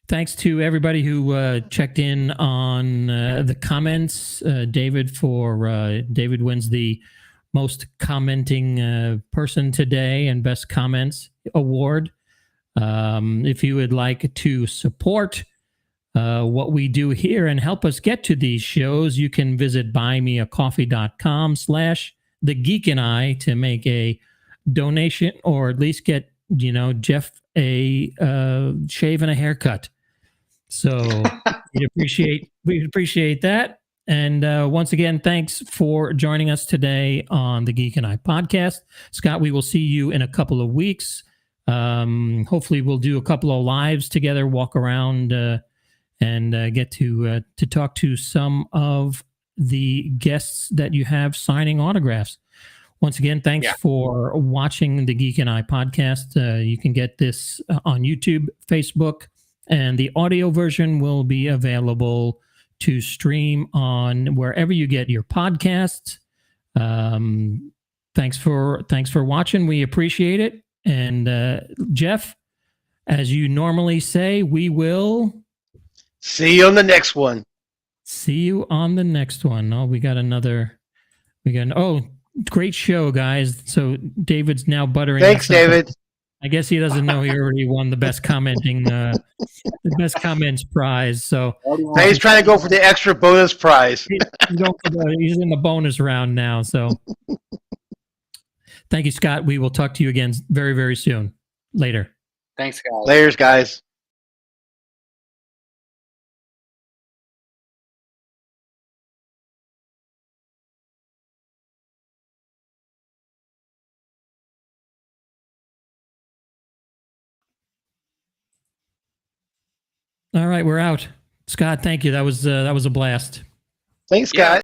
Thanks to everybody who checked in on the comments. David wins the most commenting person today and best comments award. If you would like to support what we do here and help us get to these shows, you can visit buymeacoffee.com/thegeekandI to make a donation, or at least get Jeff a shave and a haircut. So we'd appreciate that. And once again, thanks for joining us today on the Geek and I podcast. Scott, we will see you in a couple of weeks. Hopefully we'll do a couple of lives together, walk around and get to talk to some of the guests that you have signing autographs. once again, thanks for watching the Geek and I podcast. You can get this on YouTube, Facebook, and the audio version will be available to stream on wherever you get your podcasts. Thanks for watching. We appreciate it. And Jeff, as you normally say, we will see you on the next one. See you on the next one. Oh, great show, guys. So David's now buttering. Thanks, David. I guess he doesn't know he already won the best commenting, the best comments prize. So now he's trying to go for the extra bonus prize. He's in the bonus round now. So thank you, Scott. We will talk to you again very, very soon. Later. Thanks, guys. Laters, guys. All right, we're out. Scott, thank you. That was a blast. Thanks, Scott.